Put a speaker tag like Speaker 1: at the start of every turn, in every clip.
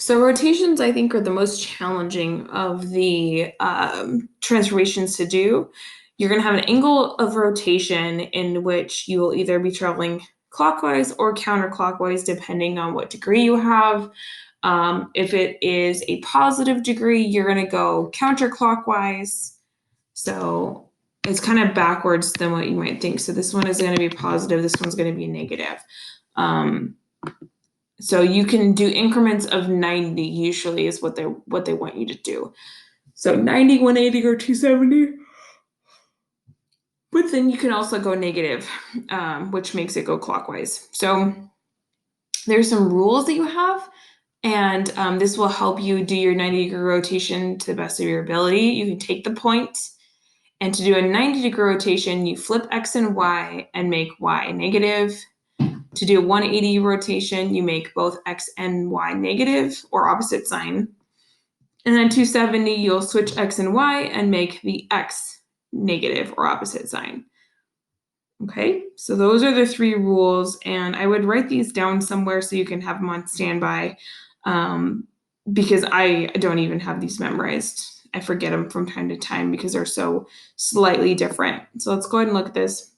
Speaker 1: So rotations, I think, are the most challenging of the transformations to do. You're going to have an angle of rotation in which you will either be traveling clockwise or counterclockwise, depending on what degree you have. If it is a positive degree, you're going to go counterclockwise. So it's kind of backwards than what you might think. So this one is going to be positive. This one's going to be negative. So you can do increments of 90 usually is what they want you to do. So 90, 180, or 270. But then you can also go negative, which makes it go clockwise. So there's some rules that you have, and this will help you do your 90-degree rotation to the best of your ability. You can take the point, and to do a 90-degree rotation, you flip X and Y and make Y negative. To do a 180 rotation, you make both X and Y negative or opposite sign. And then 270, you'll switch X and Y and make the X negative or opposite sign. Okay, so those are the three rules, and I would write these down somewhere so you can have them on standby, because I don't even have these memorized. I forget them from time to time because they're so slightly different. So let's go ahead and look at this.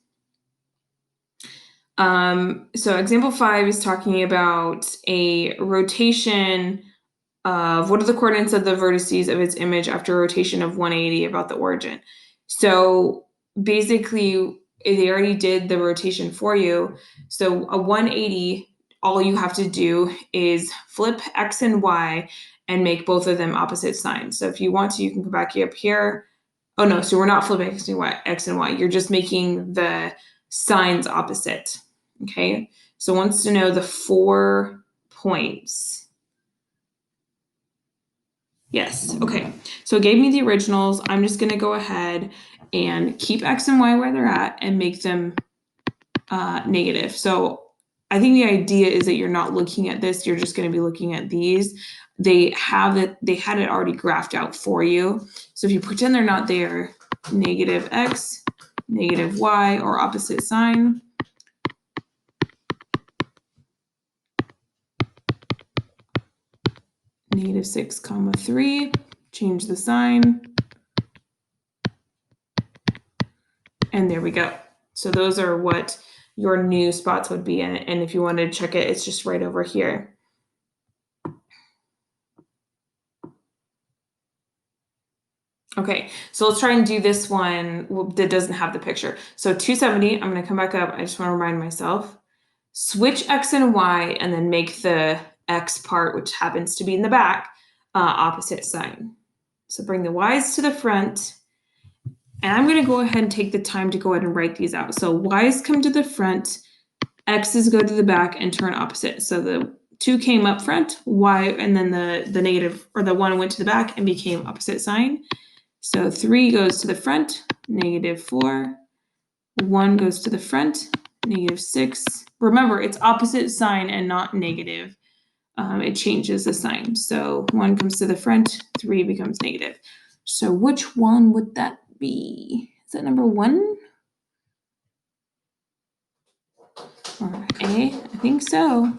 Speaker 1: So example 5 is talking about a rotation of what are the coordinates of the vertices of its image after a rotation of 180 about the origin. So basically, they already did the rotation for you. So a 180, all you have to do is flip X and Y and make both of them opposite signs. So if you want to, you can come back up here. Oh no, so we're not flipping X and Y. You're just making the signs opposite. Okay, so it wants to know the 4 points. Yes, okay. So it gave me the originals. I'm just gonna go ahead and keep X and Y where they're at and make them negative. So I think the idea is that you're not looking at this, you're just gonna be looking at these. They had it already graphed out for you. So if you pretend they're not there, negative X, negative Y, or opposite sign. Negative 6, 3, change the sign. And there we go. So those are what your new spots would be. And if you wanted to check it, it's just right over here. Okay, so let's try and do this one that doesn't have the picture. So 270, I'm gonna come back up. I just wanna remind myself. Switch X and Y and then make the X part, which happens to be in the back, opposite sign. So bring the Y's to the front. And I'm gonna go ahead and take the time to go ahead and write these out. So Y's come to the front, X's go to the back and turn opposite. So the 2 came up front, Y, and then the negative or the 1 went to the back and became opposite sign. So 3 goes to the front, negative 4. 1 goes to the front, negative 6. Remember, it's opposite sign and not negative. It changes the sign. So 1 comes to the front, 3 becomes negative. So which one would that be? Is that number 1? Or A? I think so.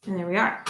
Speaker 1: And there we are.